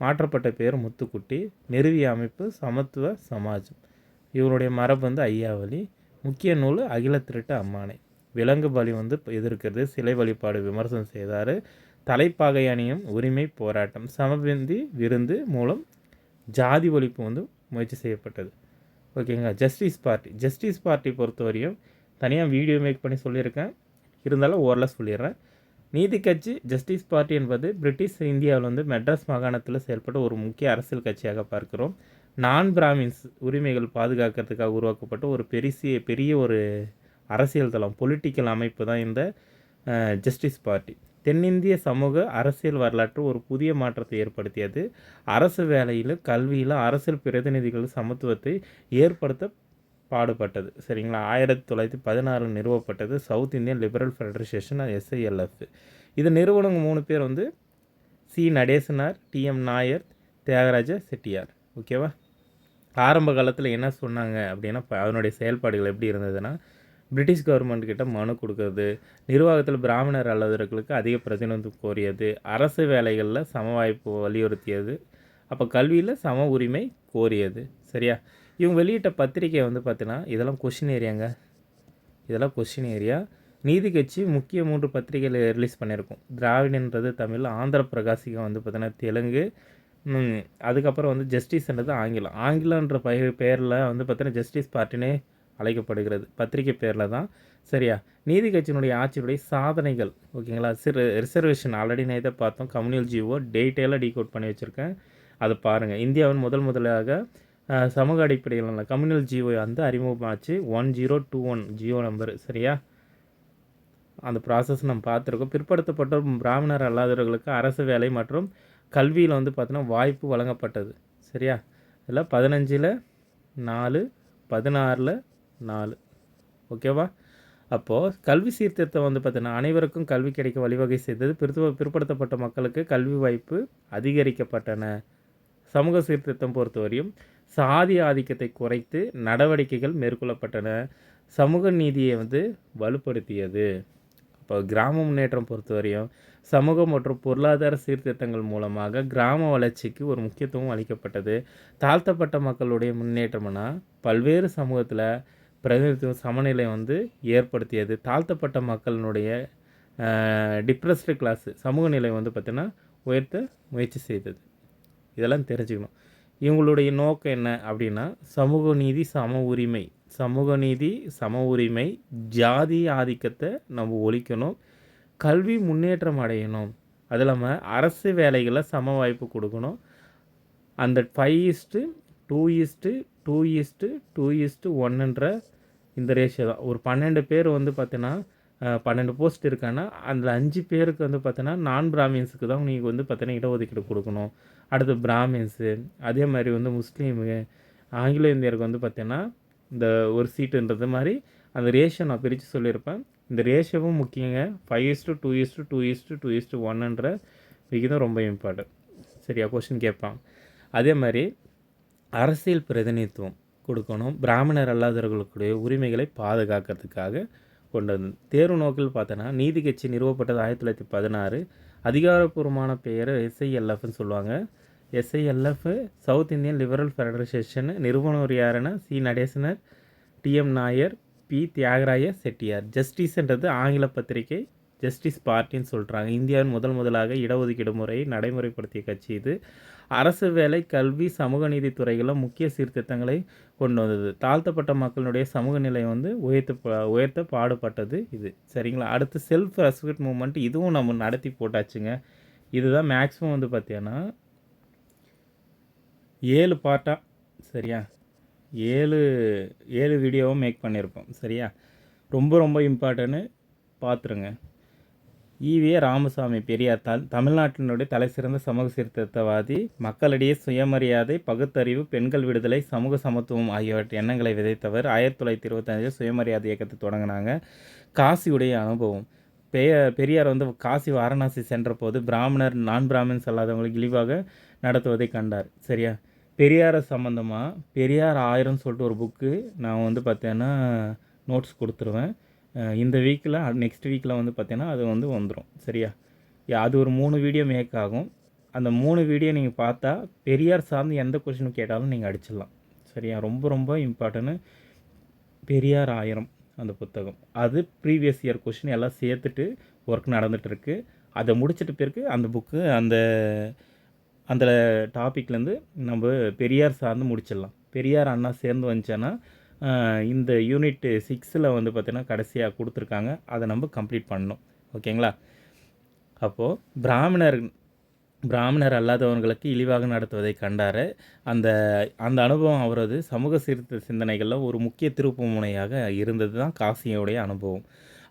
மாற்றப்பட்ட பேர் முத்துக்குட்டி. நிறுவிய அமைப்பு சமத்துவ சமாஜம். இவருடைய மரபு வந்து ஐயாவளி. முக்கிய நூல் அகில திரட்டு அம்மானை. விலங்கு பலி வந்து எதிர்க்கிறது, சிலை வழிபாடு விமர்சனம் செய்தார். தலைப்பாகை அணியும் உரிமை போராட்டம், சமபந்தி விருந்து மூலம் ஜாதி ஒழிப்பு வந்து முயற்சி செய்யப்பட்டது. ஓகேங்களா? ஜஸ்டிஸ் பார்ட்டி பொறுத்தவரையும் தனியாக வீடியோ மேக் பண்ணி சொல்லியிருக்கேன், இருந்தாலும் ஓரளவு சொல்லிடுறேன். நீதி கட்சி ஜஸ்டிஸ் பார்ட்டி என்பது பிரிட்டிஷ் இந்தியாவில் வந்து மெட்ராஸ் மாகாணத்தில் செயல்பட்ட ஒரு முக்கிய அரசியல் கட்சியாக பார்க்கிறோம். நான் பிராமின்ஸ் உரிமைகள் பாதுகாக்கிறதுக்காக உருவாக்கப்பட்ட ஒரு பெரிய ஒரு அரசியல் தளம், பொலிட்டிக்கல் அமைப்பு தான் இந்த ஜஸ்டிஸ் பார்ட்டி. தென்னிந்திய சமூக அரசியல் வரலாற்று ஒரு புதிய மாற்றத்தை ஏற்படுத்தியது. அரசு வேலையில், கல்வியில் அரசியல் பிரதிநிதிகள் சமத்துவத்தை ஏற்படுத்த பாடுபட்டது. சரிங்களா? 1916 நிறுவப்பட்டது south Indian Liberal federation, SILF. இது நிறுவனங்க 3 பேர் வந்து சி நடேசனார், TM நாயர், தியாகராஜ செட்டியார். ஓகேவா? ஆரம்ப காலத்தில் என்ன சொன்னாங்க அப்படின்னா, அதனுடைய செயல்பாடுகள் எப்படி இருந்ததுன்னா, பிரிட்டிஷ் கவர்மெண்ட்கிட்ட மனு கொடுக்கறது, நிர்வாகத்தில் பிராமணர் அல்லாதவர்களுக்கு அதிக பிரதிநிதித்துவம் கோரியது, அரசு வேலைகளில் சம வாய்ப்பு வலியுறுத்தியது, அப்போ கல்வியில் சம உரிமை கோரியது. சரியா? இவங்க வெளியிட்ட பத்திரிக்கை வந்து பார்த்தீங்கன்னா இதெல்லாம் கொஷின் ஏரியா. நீதி கட்சி முக்கிய 3 பத்திரிகைகள் ரிலீஸ் பண்ணியிருக்கோம். திராவிடன்றது தமிழ், ஆந்திர பிரகாசிகம் வந்து பார்த்தீங்கன்னா தெலுங்கு, அதுக்கப்புறம் வந்து ஜஸ்டிஸ்ன்றது ஆங்கிலம். ஆங்கிலன்ற பெயரில் வந்து பார்த்தீங்கன்னா ஜஸ்டிஸ் பார்ட்டினே அழைக்கப்படுகிறது. பத்திரிகை பேரில் தான். சரியா? நீதி கட்சியினுடைய ஆட்சியுடைய சாதனைகள் ஓகேங்களா? ரிசர்வேஷன் ஆல்ரெடி நேத்தே பார்த்தோம். கம்யூனல் ஜிஓ டீட்டெயிலாக டீகோட் பண்ணி வச்சுருக்கேன். அதை பாருங்கள். இந்தியாவின் முதலாக சமூக அடிப்படையிலான கம்யூனல் ஜிஓ வந்து அறிமுகமாச்சு. 1021 ஜிஓ நம்பர். சரியா? அந்த ப்ராசஸ் நம்ம பார்த்துருக்கோம். பிற்படுத்தப்பட்ட பிராமணர் அல்லாதவர்களுக்கு அரசு வேலை மற்றும் கல்வியில் வந்து பார்த்தீங்கன்னா வாய்ப்பு வழங்கப்பட்டது. சரியா? இதில் 15ல் 4, 16ல் 4. ஓகேவா? அப்போது கல்வி சீர்திருத்தம் வந்து பார்த்தீங்கன்னா அனைவருக்கும் கல்வி கிடைக்க வழிவகை செய்தது. பிற்படுத்தப்பட்ட மக்களுக்கு கல்வி வாய்ப்பு அதிகரிக்கப்பட்டன. சமூக சீர்திருத்தம் பொறுத்தவரையும் சாதி ஆதிக்கத்தை குறைத்து நடவடிக்கைகள் மேற்கொள்ளப்பட்டன. சமூக நீதியை வந்து வலுப்படுத்தியது. இப்போ கிராம முன்னேற்றம் பொறுத்தவரையும் சமூக மற்றும் பொருளாதார சீர்திருத்தங்கள் மூலமாக கிராம வளர்ச்சிக்கு ஒரு முக்கியத்துவம் அளிக்கப்பட்டது. தாழ்த்தப்பட்ட மக்களுடைய முன்னேற்றம்னா பல்வேறு சமூகத்தில் பிரதிநிதித்துவம் சமநிலை வந்து ஏற்படுத்தியது. தாழ்த்தப்பட்ட மக்களினுடைய டிப்ரெஸ்டு கிளாஸ் சமூக நிலை வந்து பார்த்திங்கன்னா உயர்த்த முயற்சி செய்தது. இதெல்லாம் தெரிஞ்சுக்கணும். இவங்களுடைய நோக்கம் என்ன அப்படின்னா சமூக நீதி சம உரிமை, சமூக நீதி சம உரிமை, ஜாதி ஆதிக்கத்தை நம்ம ஒழிக்கணும், கல்வி முன்னேற்றம் அடையணும், அது இல்லாமல் அரசு வேலைகளில் சம வாய்ப்பு கொடுக்கணும். அந்த 5:2:2:2:1ன்ற இந்த ரேஷியோ தான். ஒரு 12 பேர் வந்து பார்த்தீங்கன்னா 12 போஸ்ட் இருக்கான்னா அதில் 5 பேருக்கு வந்து பார்த்தீங்கன்னா நான் பிராமின்ஸுக்கு தான் நீங்கள் வந்து பார்த்தீங்கன்னா இடஒதுக்கீடு கொடுக்கணும். அடுத்து பிராமின்ஸு, அதே மாதிரி வந்து முஸ்லீமு, ஆங்கில இந்தியருக்கு வந்து பார்த்தீங்கன்னா இந்த ஒரு சீட்டுன்றது மாதிரி அந்த ரேஷியோ நான் பிரித்து சொல்லியிருப்பேன். இந்த ரேஷியோவும் முக்கியங்க. 5:2:2:2:1ன்ற விகிதம் ரொம்ப இம்பார்ட்டன்ட். சரியா? கொஸ்டின் கேட்பான். அதே மாதிரி அரசியல் பிரதிநிதித்துவம் கொடுக்கணும். பிராமணர் அல்லாதவர்களுடைய உரிமைகளை பாதுகாக்கிறதுக்காக கொண்டு வந்தது. தேர்வு நோக்கில் பார்த்தோன்னா நீதி கட்சி நிறுவப்பட்டது 1916. அதிகாரப்பூர்வமான பெயர் SILFன்னு சொல்லுவாங்க. SILF South Indian Liberal Federation. நிறுவனர் யாருன்னா C Natesanar, TM Nair, P Thiyagaraya Chettiar. ஜஸ்டிஸ்ன்றது ஆங்கில பத்திரிகை ஜஸ்டிஸ் பார்ட்டின்னு சொல்கிறாங்க. இந்தியாவின் முதலாக இடஒதுக்கீடு முறையை நடைமுறைப்படுத்திய கட்சி இது. அரசு வேலை, கல்வி, சமூக நீதி துறைகளில் முக்கிய சீர்திருத்தங்களை கொண்டு வந்தது. தாழ்த்தப்பட்ட மக்களுடைய சமூக நிலையை வந்து உயர்த்த பாடுபட்டது இது. சரிங்களா? அடுத்து செல்ஃப் ரெஸ்பெக்ட் மூவ்மெண்ட், இதுவும் நம்ம நடத்தி போட்டாச்சுங்க. இதுதான் மேக்ஸிமம் வந்து பார்த்தீங்கன்னா 7 பார்ட்டாக சரியா 7 வீடியோவும் மேக் பண்ணியிருப்போம். சரியா? ரொம்ப இம்பார்ட்டன்ட்டு பார்த்துருங்க. ஈவே ராமசாமி பெரியார் தமிழ்நாட்டினுடைய தலைசிறந்த சமூக சீர்திருத்தவாதி. மக்களிடையே சுயமரியாதை, பகுத்தறிவு, பெண்கள் விடுதலை, சமூக சமத்துவம் ஆகியவற்றை எண்ணங்களை விதைத்தவர். 1925 சுயமரியாதை இயக்கத்தை தொடங்கினாங்க. காசியுடைய அனுபவம். பெரியார் வந்து காசி வாரணாசி சென்ற போது பிராமணர் நான் பிராமின்ஸ் அல்லாதவங்களுக்கு இழிவாக நடத்துவதை கண்டார். சரியா? பெரியாரை சம்மந்தமாக பெரியார் 1000 சொல்லிட்டு ஒரு புக்கு நான் வந்து பார்த்தேன்னா நோட்ஸ் கொடுத்துருவேன். இந்த வீக்கில் நெக்ஸ்ட் வீக்கில் வந்து பார்த்தீங்கன்னா அது வந்து வந்துடும். சரியா? அது ஒரு 3 வீடியோ மேக் ஆகும். அந்த 3 வீடியோ நீங்கள் பார்த்தா பெரியார் சார்ந்து எந்த கொஷினும் கேட்டாலும் நீங்கள் அடிச்சிடலாம். சரியா? ரொம்ப இம்பார்ட்டன்ட்டு பெரியார் 1000 அந்த புத்தகம். அது ப்ரீவியஸ் இயர் கொஷின் எல்லாம் சேர்த்துட்டு ஒர்க் நடந்துகிட்ருக்கு. அதை முடிச்சிட்ட பிறகு அந்த புக்கு அந்த டாப்பிக்லேருந்து நம்ம பெரியார் சார்ந்து முடிச்சிடலாம். பெரியார் அண்ணா சேர்ந்து வந்துச்சேன்னா இந்த யூனிட் 6ல் வந்து பார்த்திங்கன்னா கடைசியாக கொடுத்துருக்காங்க. அதை நம்ம கம்ப்ளீட் பண்ணணும். ஓகேங்களா? அப்போது பிராமணர் அல்லாதவர்களுக்கு இழிவாக நடத்துவதை கண்டார். அந்த அனுபவம் அவரது சமூக சீர்திருத்த சிந்தனைகளில் ஒரு முக்கிய திருப்பு முனையாக இருந்தது தான் காசியோடைய அனுபவம்.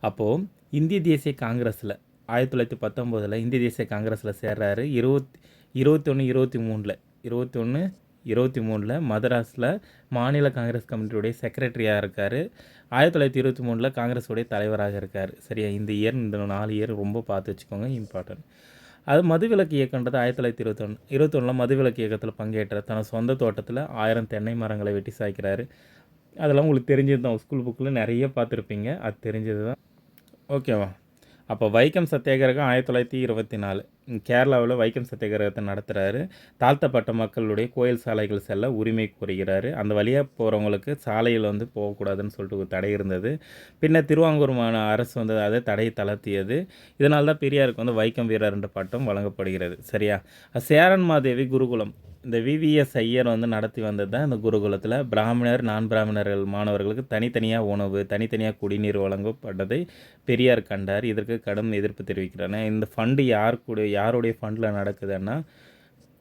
அப்போது இந்திய தேசிய காங்கிரஸில் 1919 இந்திய தேசிய காங்கிரஸில் சேர்றாரு. 21-23 மதராஸில் மாநில காங்கிரஸ் கமிட்டியுடைய செக்ரட்டரியாக இருக்கார். 1923 காங்கிரஸுடைய தலைவராக இருக்கார். சரியா? இந்த 4 இயர் ரொம்ப பார்த்து வச்சுக்கோங்க, இம்பார்ட்டன்ட். அது மதுவிலக்கு இயக்கன்றது 1921 மதுவிலக்கு இயக்கத்தில் பங்கேற்ற தனது சொந்த தோட்டத்தில் 1000 தென்னை மரங்களை வெட்டி சாய்க்கிறாரு. அதெல்லாம் உங்களுக்கு தெரிஞ்சது தான். ஸ்கூல் புக்கில் நிறைய பார்த்துருப்பீங்க. அது தெரிஞ்சது தான். ஓகேவா? அப்போ வைக்கம் சத்தியாகிரகம் 1924 கேரளாவில் வைக்கம் சத்தியாகிரகத்தை நடத்துகிறாரு. தாழ்த்தப்பட்ட மக்களுடைய கோயில் சாலைகள் செல்ல உரிமை கோருகிறார். அந்த வழியாக போகிறவங்களுக்கு சாலையில் வந்து போகக்கூடாதுன்னு சொல்லிட்டு ஒரு தடை இருந்தது. பின்னர் திருவாங்கூர் அரசு வந்து அதை தடையை தளர்த்தியது. இதனால் தான் பெரியாருக்கு வந்து வைக்கம் வீரர் என்ற பட்டம் வழங்கப்படுகிறது. சரியா? சேரன் மாதேவி குருகுலம் இந்த விவிஎஸ் ஐயர் வந்து நடத்தி வந்தது தான் இந்த குருகுலத்தில் பிராமணர் நான் பிராமணர்கள் மாணவர்களுக்கு தனித்தனியாக உணவு தனித்தனியாக குடிநீர் வழங்கப்பட்டதை பெரியார் கண்டார். இதற்கு கடும் எதிர்ப்பு தெரிவிக்கிறார். இந்த ஃபண்டு யாருடைய ஃபண்டில் நடக்குதுன்னா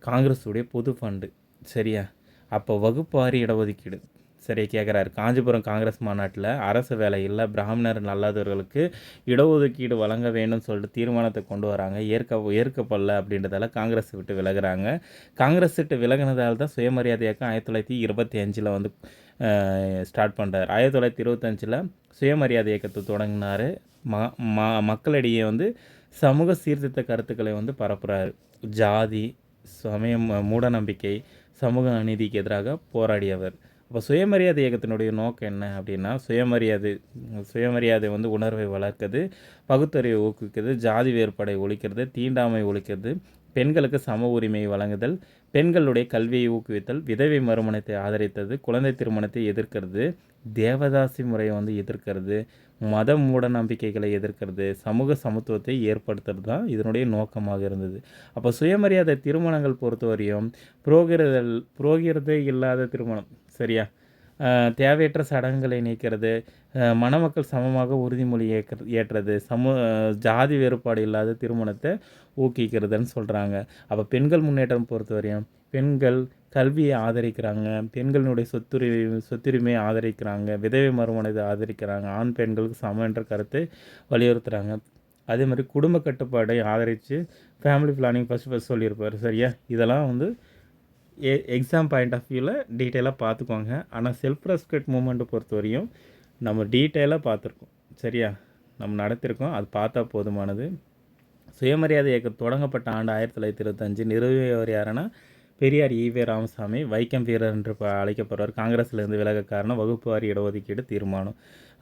காங்கிரஸுடைய பொது ஃபண்டு. சரியா? அப்போ வகுப்பாரி இடஒதுக்கீடு சரியா கேட்குறாரு. காஞ்சிபுரம் காங்கிரஸ் மாநாட்டில் அரசு வேலை இல்லை பிராமணர் அல்லாதவர்களுக்கு இடஒதுக்கீடு வழங்க வேண்டும் சொல்லிட்டு தீர்மானத்தை கொண்டு வராங்க. ஏற்கப்படல அப்படின்றதால காங்கிரஸ் விட்டு விலகுறாங்க. காங்கிரஸ் விட்டு விலகினதால் தான் சுயமரியாதை இயக்கம் 1925 வந்து ஸ்டார்ட் பண்ணுறாரு. 1925 சுயமரியாதை இயக்கத்தை தொடங்கினார். மக்களிடையே வந்து சமூக சீர்திருத்த கருத்துக்களை வந்து பரப்புகிறாரு. ஜாதி சமயம் மூடநம்பிக்கை சமூக அநீதிக்கு எதிராக போராடியவர். அப்போ சுயமரியாதை இயக்கத்தினுடைய நோக்கம் என்ன அப்படின்னா சுயமரியாதை வந்து உணர்வை வளர்க்குது, பகுத்தறிவை ஊக்குவிக்கிறது, ஜாதி வேறுபாடை ஒழிக்கிறது, தீண்டாமை ஒழிக்கிறது, பெண்களுக்கு சம உரிமை வழங்குதல், பெண்களுடைய கல்வியை ஊக்குவித்தல், விதவை மறுமணத்தை ஆதரித்தது, குழந்தை திருமணத்தை எதிர்க்கிறது, தேவதாசி முறையை வந்து எதிர்க்கிறது, மத மூட நம்பிக்கைகளை எதிர்க்கிறது, சமூக சமத்துவத்தை ஏற்படுத்துறது தான் இதனுடைய நோக்கமாக இருந்தது. அப்போ சுயமரியாதை திருமணங்கள் பொறுத்தவரையும் புரோகிரதை இல்லாத திருமணம் சரியா, தேவையற்ற சடங்குகளை நீக்கிறது, மணமக்கள் சமமாக உறுதிமொழி ஏற்றது, ஜாதி வேறுபாடு இல்லாத திருமணத்தை ஊக்குவிக்கிறதுன்னு சொல்கிறாங்க. அப்போ பெண்கள் முன்னேற்றம் பொறுத்தவரையும் பெண்கள் கல்வியை ஆதரிக்கிறாங்க, பெண்களினுடைய சொத்துரிமையை ஆதரிக்கிறாங்க, விதவை மறுமணத்தை ஆதரிக்கிறாங்க, ஆண் பெண்களுக்கு சமம் என்ற கருத்தை வலியுறுத்துகிறாங்க. அதே மாதிரி குடும்ப கட்டுப்பாடை ஆதரித்து ஃபேமிலி பிளானிங் ஃபஸ்ட்டு சொல்லியிருப்பார். சரியா? இதெல்லாம் வந்து எக்ஸாம் பாயிண்ட் ஆஃப் வியூவில் டீட்டெயிலாக பார்த்துக்கோங்க. ஆனால் செல்ஃப் ரெஸ்பெக்ட் மூமெண்ட்டை பொறுத்தவரையும் நம்ம டீட்டெயிலாக பார்த்துருக்கோம். சரியா? நம்ம நடத்திருக்கோம், அது பார்த்தா போதுமானது. சுயமரியாதை இயக்கம் தொடங்கப்பட்ட ஆண்டு 1925. நிறுவியவர் யாருன்னா பெரியார் ஈவே ராமசாமி. வைக்கம் வீரர் என்று அழைக்கப்படுவார். காங்கிரஸ்லேருந்து விலக காரணம் வகுப்பு வாரி இடஒதுக்கீடு தீர்மானம்.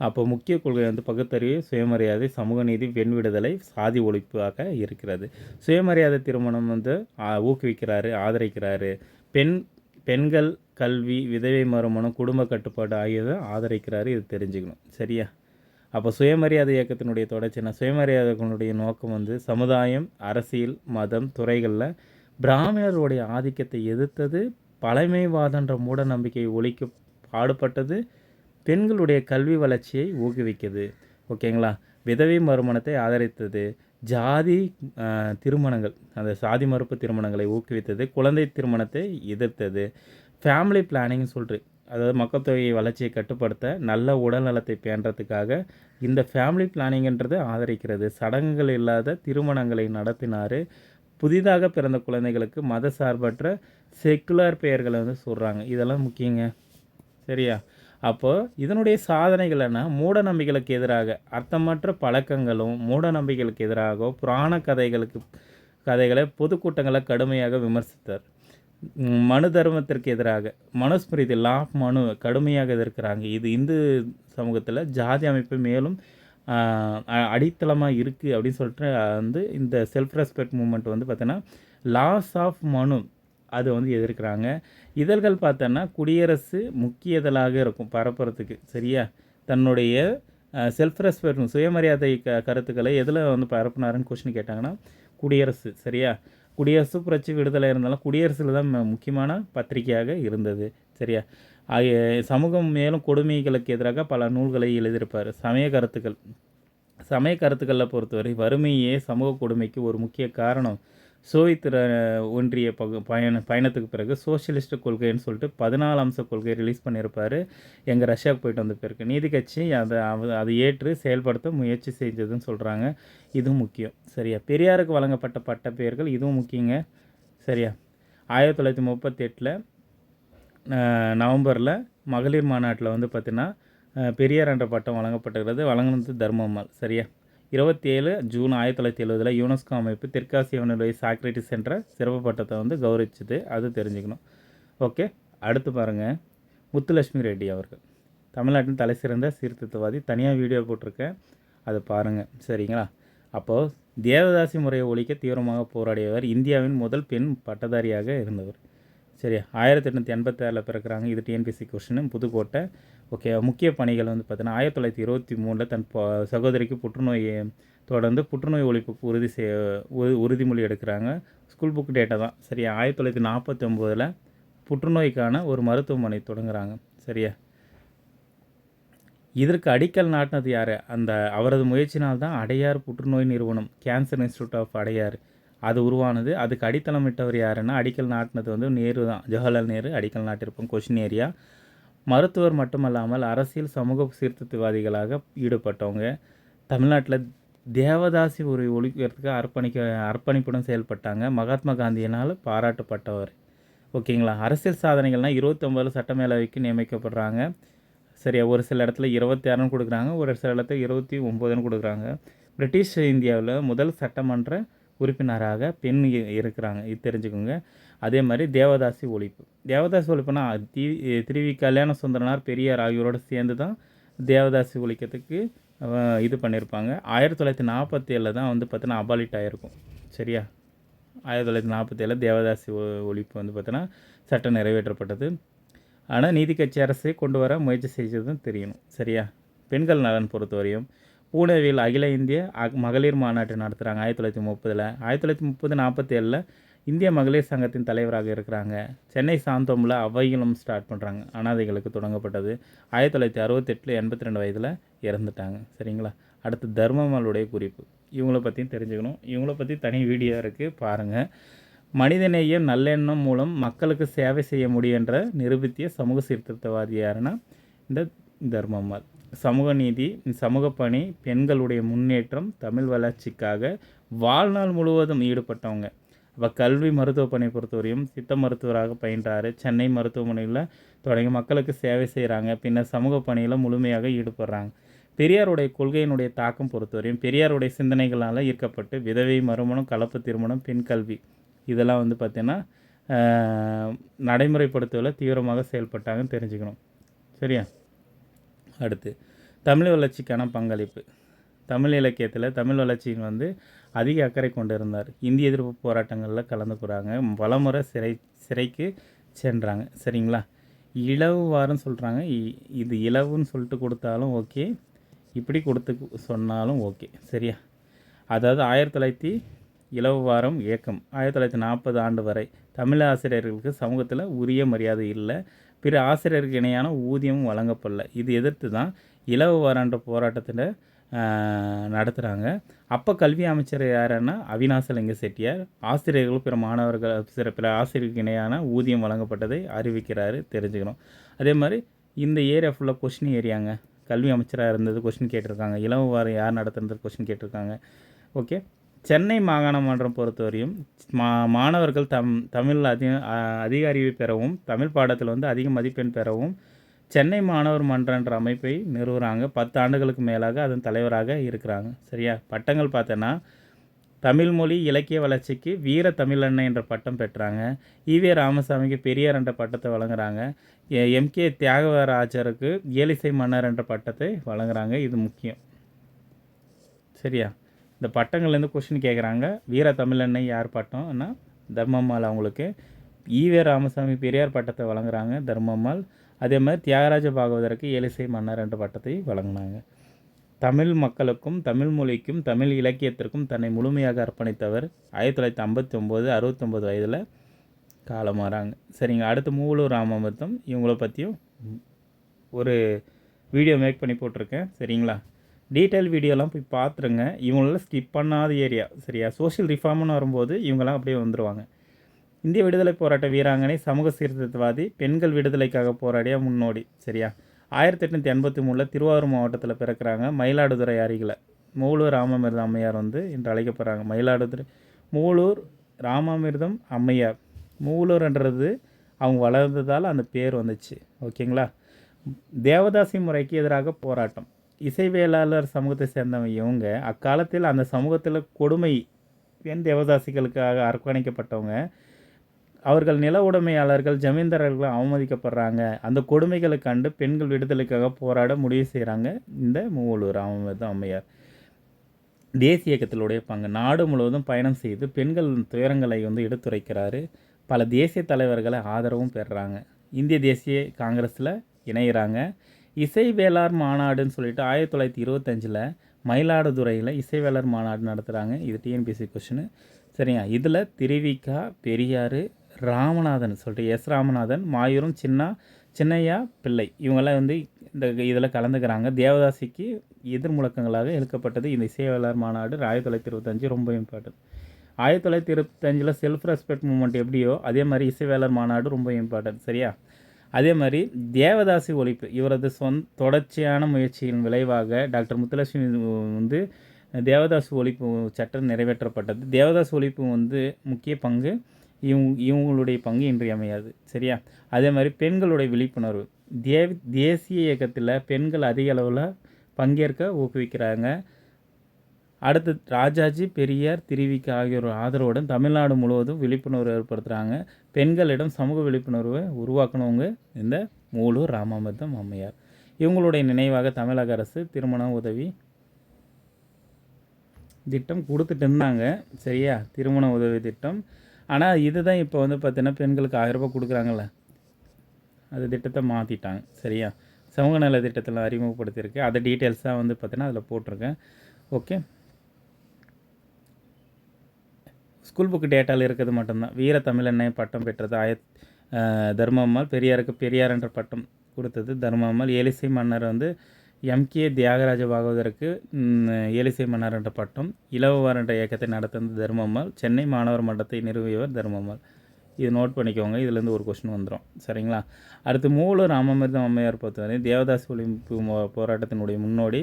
அப்போ முக்கிய கொள்கை வந்து பகுத்தறிவு, சுயமரியாதை, சமூக நீதி, பெண் விடுதலை, சாதி ஒழிப்பாக இருக்கிறது. சுயமரியாதை திருமணம் வந்து ஊக்குவிக்கிறாரு, ஆதரிக்கிறாரு. பெண்கள் கல்வி, விதவை மறுமணம், குடும்ப கட்டுப்பாடு ஆகியதை ஆதரிக்கிறாரு. இது தெரிஞ்சுக்கணும். சரியா? அப்போ சுயமரியாதை இயக்கத்தினுடைய தொடர்ச்சினா சுயமரியாதைகளுடைய நோக்கம் வந்து சமுதாயம், அரசியல், மதம் துறைகளில் பிராமணர்களுடைய ஆதிக்கத்தை எதிர்த்தது, பழமைவாதன்ற மூட நம்பிக்கையை ஒழிக்க பாடுபட்டது, பெண்களுடைய கல்வி வளர்ச்சியை ஊக்குவிக்குது. ஓகேங்களா? விதவை மறுமணத்தை ஆதரித்தது, ஜாதி திருமணங்கள் அந்த சாதி மறுப்பு திருமணங்களை ஊக்குவித்தது, குழந்தை திருமணத்தை எதிர்த்தது, ஃபேமிலி பிளானிங்னு சொல்லிட்டு அதாவது மக்கள் தொகை வளர்ச்சியை கட்டுப்படுத்த நல்ல உடல் நலத்தை பேணுறதுக்காக இந்த ஃபேமிலி பிளானிங்கன்றது ஆதரிக்கிறது. சடங்குகள் இல்லாத திருமணங்களை நடத்தினார். புதிதாக பிறந்த குழந்தைகளுக்கு மத சார்பற்ற செக்குலர் பெயர்களை வந்து சொல்கிறாங்க. இதெல்லாம் முக்கியங்க. சரியா? அப்போது இதனுடைய சாதனைகள் என்ன? மூட நம்பிக்கைகளுக்கு எதிராக அர்த்தமற்ற பழக்கங்களும் மூட நம்பிக்கைகளுக்கு எதிராக புராண கதைகளை பொதுக்கூட்டங்களை கடுமையாக விமர்சித்தார். மனு தர்மத்திற்கு எதிராக மனுஸ்மிருதி லா ஆஃப் மனு கடுமையாக எதிர்க்கிறாங்க. இது இந்து சமூகத்தில் ஜாதி அமைப்பு மேலும் அடித்தளமாக இருக்குது அப்படின்னு சொல்லிட்டு வந்து இந்த செல்ஃப் ரெஸ்பெக்ட் மூமெண்ட் வந்து பார்த்தோன்னா லாஸ் ஆஃப் மனு அது வந்து எதிர்க்கிறாங்க. இதழ்கள் பார்த்தோன்னா குடியரசு முக்கிய இதழாக இருக்கும் பரப்புறதுக்கு. சரியா? தன்னுடைய செல்ஃப் ரெஸ்பெக்ட் சுயமரியாதை கருத்துக்களை எதில் வந்து பரப்புனாருன்னு கொஸ்டின் கேட்டாங்கன்னா குடியரசு. சரியா? குடியரசு புரட்சி விடுதலை இருந்தாலும் குடியரசில் தான் முக்கியமான பத்திரிகையாக இருந்தது. சரியா? சமூகம் மேலும் கொடுமைகளுக்கு எதிராக பல நூல்களை எழுதியிருப்பார். சமய கருத்துக்களில் பொறுத்தவரை வறுமையே சமூக கொடுமைக்கு ஒரு முக்கிய காரணம். சோவியத் ஒன்றிய பயணத்துக்கு பிறகு சோஷியலிஸ்ட் கொள்கைன்னு சொல்லிட்டு 14 அம்ச கொள்கை ரிலீஸ் பண்ணியிருப்பார். எங்கள் ரஷ்யாவுக்கு போயிட்டு வந்த பிறகு நீதி கட்சி அதை ஏற்று செயல்படுத்த முயற்சி செஞ்சதுன்னு சொல்கிறாங்க. இதுவும் முக்கியம். சரியா? பெரியாருக்கு வழங்கப்பட்ட பட்ட பெயர்கள் இதுவும் முக்கியங்க. சரியா? 1938 நவம்பரில் மகளிர் மாநாட்டில் வந்து பார்த்திங்கன்னா பெரியார் என்ற பட்டம் வழங்கப்பட்டிருக்கிறது. வழங்கினது தர்மம்மாள். சரியா? 27 ஜூன் 1970 யுனெஸ்கோ அமைப்பு தெற்காசியாவினுடைய சாக்ரட்டிஸ் என்ற சிறப்பு பட்டத்தை வந்து கௌரவிச்சது. அது தெரிஞ்சுக்கணும். ஓகே, அடுத்து பாருங்கள். முத்துலட்சுமி ரெட்டி அவர்கள் தமிழ்நாட்டின் தலை சிறந்த சீர்திருத்தவாதி. தனியாக வீடியோ போட்டிருக்கேன், அதை பாருங்கள். சரிங்களா? அப்போது தேவதாசி முறையை ஒழிக்க தீவிரமாக போராடியவர். இந்தியாவின் முதல் பெண் பட்டதாரியாக இருந்தவர். சரியா, 1886 பிறக்கிறாங்க. இது டிஎன்பிஎஸ்சி கொஸ்டின். புதுக்கோட்டை. ஓகே. முக்கிய பணிகள் வந்து பார்த்தீங்கன்னா 1923 தன் சகோதரிக்கு புற்றுநோய் தொடர்ந்து புற்றுநோய் ஒழிப்புக்கு உறுதிமொழி எடுக்கிறாங்க. ஸ்கூல் புக் டேட்டா தான். சரியா, 1949 புற்றுநோய்க்கான ஒரு மருத்துவமனை தொடங்குறாங்க. சரியா, இதற்கு அடிக்கல் நாட்டினது யார்? அவரது முயற்சினால் தான் அடையார் புற்றுநோய் நிறுவனம், கேன்சர் இன்ஸ்டியூட் ஆஃப் அடையார், அது உருவானது. அதுக்கு அடித்தளமிட்டவர் யாருன்னா, அடிக்கல் நாட்டினது வந்து நேரு தான். ஜவஹர்லால் நேரு அடிக்கல் நாட்டிருப்போம். Question area. மருத்துவர் மட்டுமல்லாமல் அரசியல் சமூக சீர்திருத்தவாதிகளாக ஈடுபட்டவங்க. தமிழ்நாட்டில் தேவதாசி ஒரு ஒழிக்கிறதுக்கு அர்ப்பணிப்புடன் செயல்பட்டாங்க. மகாத்மா காந்தியினால் பாராட்டப்பட்டவர். ஓகேங்களா. அரசியல் சாதனைகள்னால் 29 சட்டமேலவைக்கு நியமிக்கப்படுறாங்க. சரியா, ஒரு சில இடத்துல 26 கொடுக்குறாங்க, ஒரு சில இடத்துல 29 கொடுக்குறாங்க. பிரிட்டிஷ் இந்தியாவில் முதல் சட்டமன்ற உறுப்பினராக பெண் இருக்கிறாங்க. இது தெரிஞ்சுக்கோங்க. அதே மாதிரி தேவதாசி ஒழிப்பு. தேவதாசி ஒழிப்புனா திருவி கல்யாண சுந்தரனார், பெரியார் ஆகியோரோடு சேர்ந்து தான் தேவதாசி ஒழிக்கிறதுக்கு இது பண்ணியிருப்பாங்க. 1947 தான் வந்து பார்த்தீங்கன்னா அபாலிட் ஆகிருக்கும். சரியா, 1947 தேவதாசி ஒழிப்பு வந்து பார்த்தீங்கன்னா சட்டம் நிறைவேற்றப்பட்டது. ஆனால் நீதி கட்சி அரசை கொண்டு வர முயற்சி செய்ததும் தெரியணும். சரியா, பெண்கள் நலன் பொறுத்தவரையும் பூனேவில் அகில இந்திய மகளிர் மாநாட்டை நடத்துகிறாங்க 1930. 1947 இந்திய மகளிர் சங்கத்தின் தலைவராக இருக்கிறாங்க. சென்னை சாந்தோமில் அவைகளும் ஸ்டார்ட் பண்ணுறாங்க. அனாதைகளுக்கு தொடங்கப்பட்டது. 1968 82 வயதில் இறந்துட்டாங்க. சரிங்களா. அடுத்து தர்மம்மாளுடைய குறிப்பு. இவங்கள பற்றியும் தெரிஞ்சுக்கணும். இவங்கள பற்றி தனி வீடியோ இருக்குது, பாருங்கள். மனிதநேயம் நல்லெண்ணம் மூலம் மக்களுக்கு சேவை செய்ய முடியும் என்ற நிரூபித்திய சமூக சீர்திருத்தவாதி யாருன்னா இந்த தர்மம்மாள். சமூக நீதி, சமூக பணி, பெண்களுடைய முன்னேற்றம், தமிழ் வளர்ச்சிக்காக வாழ்நாள் முழுவதும் ஈடுபட்டவங்க. அப்போ கல்வி, மருத்துவ பணி பொறுத்தவரையும் சித்த மருத்துவராக பயின்றார். சென்னை மருத்துவமனையில் தொடங்கி மக்களுக்கு சேவை செய்கிறாங்க. பின்னர் சமூக பணியில் முழுமையாக ஈடுபடுறாங்க. பெரியாருடைய கொள்கையினுடைய தாக்கம் பொறுத்தவரையும் பெரியாருடைய சிந்தனைகளால் ஈர்க்கப்பட்டு விதவை, மறுமணம், கலப்பு திருமணம், பெண் கல்வி இதெல்லாம் வந்து பார்த்திங்கன்னா நடைமுறைப்படுத்துவதில் தீவிரமாக செயல்பட்டாங்கன்னு தெரிஞ்சுக்கணும். சரியா. அடுத்து தமிழ் வளர்ச்சிக்கான பங்களிப்பு. தமிழ் இலக்கியத்தில் தமிழ் வளர்ச்சியின் வந்து அதிக அக்கறை கொண்டு இருந்தார். இந்திய எதிர்ப்பு போராட்டங்களில் கலந்துக்கிறாங்க. பலமுறை சிறைக்கு சென்றாங்க. சரிங்களா. இலவு வாரம் சொல்கிறாங்க. இது இலவுன்னு சொல்லிட்டு கொடுத்தாலும் ஓகே, இப்படி கொடுத்து சொன்னாலும் ஓகே. சரியா. அதாவது 1900 இலவு வாரம் இயக்கம் 1940 ஆண்டு வரை தமிழ் ஆசிரியர்களுக்கு சமூகத்தில் உரிய மரியாதை இல்லை, பிற ஆசிரியருக்கு இணையான ஊதியமும் வழங்கப்படல. இது எதிர்த்து தான் இலவு வாரன்ற போராட்டத்தில் நடத்துகிறாங்க. அப்போ கல்வி அமைச்சர் யாருன்னா அவினாசலிங்க செட்டியார். ஆசிரியர்கள் பிற மாணவர்கள் பிற ஆசிரியருக்கு இணையான ஊதியம் வழங்கப்பட்டதை அறிவிக்கிறாரு, தெரிஞ்சுக்கணும். அதே மாதிரி இந்த ஏரியா ஃபுல்லாக கொஷின் ஏரியாங்க. கல்வி அமைச்சராக இருந்தது கொஷின் கேட்டிருக்காங்க. இலவு வாரம் யார் நடத்துறது கொஷின் கேட்டிருக்காங்க. ஓகே. சென்னை மாகாண மன்றம் பொறுத்தவரையும் மாணவர்கள் தமிழ் அதிக அறிவை பெறவும் தமிழ் பாடத்தில் வந்து அதிக மதிப்பெண் பெறவும் சென்னை மாணவர் மன்றன்ற அமைப்பை நிறுவுகிறாங்க. 10 ஆண்டுகளுக்கு மேலாக அதன் தலைவராக இருக்கிறாங்க. சரியா. பட்டங்கள் பார்த்தோன்னா தமிழ்மொழி இலக்கிய வளர்ச்சிக்கு வீர தமிழண்ணன் என்ற பட்டம் பெற்றாங்க. ஈவே ராமசாமிக்கு பெரியார் என்ற பட்டத்தை வழங்குறாங்க. எம்கே தியாகராஜருக்கு ஏலிசை மன்னர் என்ற பட்டத்தை வழங்குறாங்க. இது முக்கியம். சரியா. இந்த பட்டங்கள்லேருந்து கொஷின் கேட்குறாங்க. வீர தமிழன்னை யார் பட்டம்னா தர்மம்மாள் அவங்களுக்கு. ஈவே ராமசாமி பெரியார் பட்டத்தை வழங்குறாங்க தர்மம்மாள். அதே மாதிரி தியாகராஜ பாகவதருக்கு ஏலிசை மன்னர் என்ற பட்டத்தை வழங்கினாங்க. தமிழ் மக்களுக்கும் தமிழ் மொழிக்கும் தமிழ் இலக்கியத்திற்கும் தன்னை முழுமையாக அர்ப்பணித்தவர். 1959 69 வயதில் காலமாறாங்க. சரிங்க. அடுத்து மூவலூர் ராமாமிர்தம். இவங்கள பற்றியும் ஒரு வீடியோ மேக் பண்ணி போட்டிருக்கேன். சரிங்களா. டீட்டெயில் வீடியோலாம் போய் பார்த்துருங்க. இவங்களெல்லாம் ஸ்கிப் பண்ணாத ஏரியா. சரியா. சோஷியல் ரிஃபார்ம்னு வரும்போது இவங்கெல்லாம் அப்படியே வந்துடுவாங்க. இந்திய விடுதலை போராட்ட வீராங்கனை, சமூக சீர்திருத்தவாதி, பெண்கள் விடுதலைக்காக போராடிய முன்னோடி. சரியா. 1883 திருவாரூர் மாவட்டத்தில் பிறக்கிறாங்க. மயிலாடுதுறை அருகில் மூவலூர் ராமாமிர்தம் அம்மையார் வந்து என்று அழைக்கப்படுறாங்க. மயிலாடுதுறை மூவலூர் ராமாமிர்தம் அம்மையார். மூவலூர்ன்றது அவங்க வளர்ந்ததால் அந்த பேர் வந்துச்சு. ஓகேங்களா. தேவதாசி முறைக்கு எதிராக போராட்டம். இசைவேளாளர் சமூகத்தை சேர்ந்தவங்க இவங்க. அக்காலத்தில் அந்த சமூகத்தில் கொடுமை பெண் தேவதாசிகளுக்காக அர்ப்பணிக்கப்பட்டவங்க. அவர்கள் நில உடைமையாளர்கள், ஜமீன்தாரர்கள் அவமதிக்கப்படுறாங்க. அந்த கொடுமைகளை கண்டு பெண்கள் விடுதலைக்காக போராட முடிவு செய்கிறாங்க இந்த மூவலூர் ராமமிர்தம் அம்மையார். தேசிய இயக்கத்தினுடைய பங்கு. நாடு முழுவதும் பயணம் செய்து பெண்கள் துயரங்களை வந்து எடுத்துரைக்கிறாரு. பல தேசிய தலைவர்களை ஆதரவும் பெறுறாங்க. இந்திய தேசிய காங்கிரஸில் இணையிறாங்க. இசை வேளார் மாநாடுன்னு சொல்லிட்டு 1925 மயிலாடுதுறையில் இசை வேளார் மாநாடு நடத்துகிறாங்க. இது டிஎன்பிஎஸ்சி கொஷினு. சரிங்க. இதில் திருவிக்கா, பெரியார், ராமநாதன் சொல்லிட்டு எஸ் ராமநாதன், மாயூரம் சின்னையா பிள்ளை இவங்கெல்லாம் வந்து இந்த இதில் கலந்துக்கிறாங்க. தேவதாசிக்கு எதிர்முழக்கங்களாக இழுக்கப்பட்டது இந்த இசை வேளார் மாநாடு 1925 ரொம்ப இம்பார்ட்டன்ட். 1925 செல்ஃப் ரெஸ்பெக்ட் மூமெண்ட் எப்படியோ அதே மாதிரி இசை வேளார் மாநாடு ரொம்ப இம்பார்ட்டன்ட். சரியா? அதே மாதிரி தேவதாசி ஒழிப்பு இவரது தொடர்ச்சியான முயற்சியின் விளைவாக டாக்டர் முத்துலட்சுமி வந்து தேவதாசி ஒழிப்பு சட்டம் நிறைவேற்றப்பட்டது. தேவதாசி ஒழிப்பு வந்து முக்கிய பங்கு, இவங்களுடைய பங்கு இன்றியமையாது. சரியா? அதே மாதிரி பெண்களுடைய விழிப்புணர்வு, தேசிய இயக்கத்தில் பெண்கள் அதிக அளவில் பங்கேற்க ஊக்குவிக்கிறாங்க. அடுத்து ராஜாஜி, பெரியார், திருவிக்கா ஆகியோர் ஆதரவுடன் தமிழ்நாடு முழுவதும் விழிப்புணர்வு ஏற்படுத்துகிறாங்க. பெண்களிடம் சமூக விழிப்புணர்வை உருவாக்கணுங்க இந்த மூலூர் ராமாமிர்தம் அம்மையார். இவங்களுடைய நினைவாக தமிழக அரசு திருமண உதவி திட்டம் கொடுத்துட்டு இருந்தாங்க. சரியா? திருமண உதவி திட்டம். ஆனால் இதுதான் இப்போ வந்து பார்த்தீங்கன்னா பெண்களுக்கு 1000 ரூபாய் கொடுக்குறாங்கல்ல, அது திட்டத்தை மாற்றிட்டாங்க. சரியா? சமூக நல திட்டத்தில் அறிமுகப்படுத்தியிருக்கு. அதை டீட்டெயில்ஸாக வந்து பார்த்தீங்கன்னா அதில் போட்டிருக்கேன். ஓகே, ஸ்கூல் புக்கு டேட்டாவில் இருக்கிறது மட்டும்தான். வீர தமிழெண்ணை பட்டம் பெற்றது தர்மம்மாள். பெரியாருக்கு பெரியார் என்ற பட்டம் கொடுத்தது தர்மம்மாள். ஏலிசை மன்னர் வந்து எம்கே தியாகராஜ பாகவதருக்கு ஏலிசை மன்னர் என்ற பட்டம். இளவவர் என்ற இயக்கத்தை நடத்துவது தர்மம்மாள். சென்னை மாணவர் மன்றத்தை நிறுவியவர் தர்மம்மாள். இது நோட் பண்ணிக்கோங்க, இதுலேருந்து ஒரு கொஸ்டின் வந்துடும். சரிங்களா? அடுத்து மூலூர் ராமாமிர்தம் அம்மையார் பொறுத்தவரை தேவதாசி ஒழிப்பு போராட்டத்தினுடைய முன்னோடி.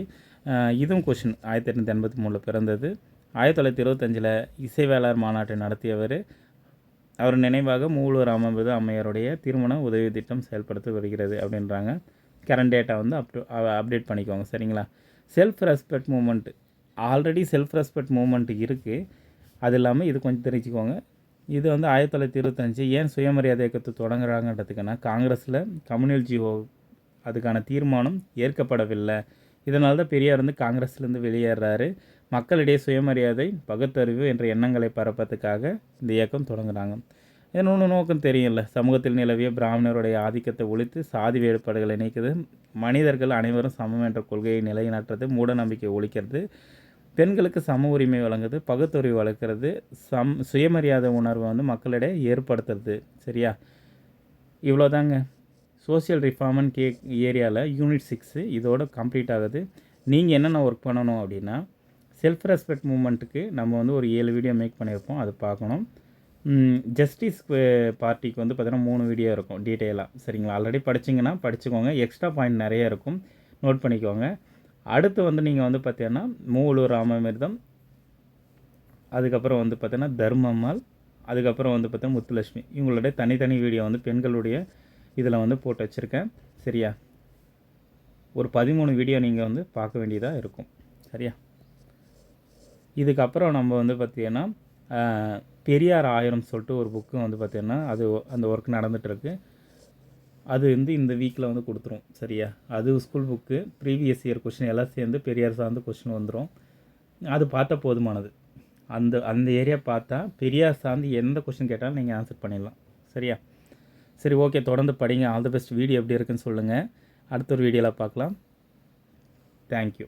இதுவும் கொஸ்டின். 1883 பிறந்தது. 1925 இசை வேளார் மாநாட்டை நடத்தியவர். அவர் நினைவாக மூலூர் ராமாமிர்தம் அம்மையாருடைய திருமண உதவி திட்டம் செயல்படுத்தி வருகிறது அப்படின்றாங்க. கரண்ட் டேட்டா வந்து அப்டேட் பண்ணிக்கோங்க. சரிங்களா? Self respect moment, already self respect moment இருக்குது. அது இல்லாமல் இது கொஞ்சம் தெரிஞ்சுக்கோங்க. இது வந்து 1925 ஏன் சுயமரியாதை இயக்கத்தை தொடங்குறாங்கன்றதுக்குன்னா காங்கிரஸில் கம்யூனல் ஜிஓ அதுக்கான தீர்மானம் ஏற்கப்படவில்லை. இதனால தான் பெரியார் வந்து காங்கிரஸ்லேருந்து வெளியேறாரு. மக்களிடையே சுயமரியாதை, பகுத்தறிவு என்ற எண்ணங்களை பரப்பத்துக்காக இந்த இயக்கம் தொடங்குறாங்க. இன்னொன்று நோக்கம் தெரியும்ல, சமூகத்தில் நிலவிய பிராமணருடைய ஆதிக்கத்தை ஒழித்து சாதி வேறுபாடுகளை நீக்குது, மனிதர்கள் அனைவரும் சமம் என்ற கொள்கையை நிலைநாட்டுறது, மூட நம்பிக்கை ஒழிக்கிறது, பெண்களுக்கு சம உரிமை வழங்குது, பகுத்தறிவு வளர்க்குறது, சுயமரியாதை உணர்வை வந்து மக்களிடையே ஏற்படுத்துறது. சரியா? இவ்வளோதாங்க. சோசியல் ரிஃபார்மன் ஏரியாவில் யூனிட் 6 இதோட கம்ப்ளீட் ஆகுது. நீங்கள் என்னென்ன ஒர்க் பண்ணணும் அப்படின்னா, செல்ஃப் ரெஸ்பெக்ட் மூமெண்ட்டுக்கு நம்ம வந்து ஒரு 7 வீடியோ மேக் பண்ணியிருப்போம், அது பார்க்கணும். ஜஸ்டிஸ் பார்ட்டிக்கு வந்து பார்த்தீங்கன்னா 3 வீடியோ இருக்கும் டீட்டெயிலாக. சரிங்களா? ஆல்ரெடி படிச்சிங்கன்னா படிச்சுக்கோங்க, எக்ஸ்ட்ரா பாயிண்ட் நிறைய இருக்கும், நோட் பண்ணிக்கோங்க. அடுத்து வந்து நீங்கள் வந்து பார்த்தீங்கன்னா மூலூர் ராமாமிர்தம், அதுக்கப்புறம் வந்து பார்த்தீங்கன்னா தர்மம்மாள், அதுக்கப்புறம் வந்து பார்த்தீங்கன்னா முத்துலட்சுமி, இவங்களுடைய தனித்தனி வீடியோ வந்து பெண்களுடைய இதில் வந்து போட்டு வச்சுருக்கேன். சரியா? ஒரு 13 வீடியோ நீங்கள் வந்து பார்க்க வேண்டியதாக இருக்கும். சரியா? இதுக்கப்புறம் நம்ம வந்து பார்த்திங்கன்னா பெரியார் 1000 சொல்லிட்டு ஒரு புக்கு வந்து பார்த்திங்கன்னா அது அந்த ஒர்க் நடந்துகிட்ருக்கு. அது வந்து இந்த வீக்கில் வந்து கொடுத்துரும். சரியா? அது school book, previous year question எல்லாம் சேர்ந்து பெரியார் சார்ந்து கொஷின் வந்துடும். அது பார்த்தா போதுமானது. அந்த ஏரியா பார்த்தா பெரியார் சார்ந்து எந்த கொஷின் கேட்டாலும் நீங்கள் ஆன்சர் பண்ணிடலாம். சரியா? சரி, ஓகே, தொடர்ந்து படிங்க. All the best. வீடியோ எப்படி இருக்குன்னு சொல்லுங்கள். அடுத்த ஒரு வீடியோவில் பார்க்கலாம். தேங்க்யூ.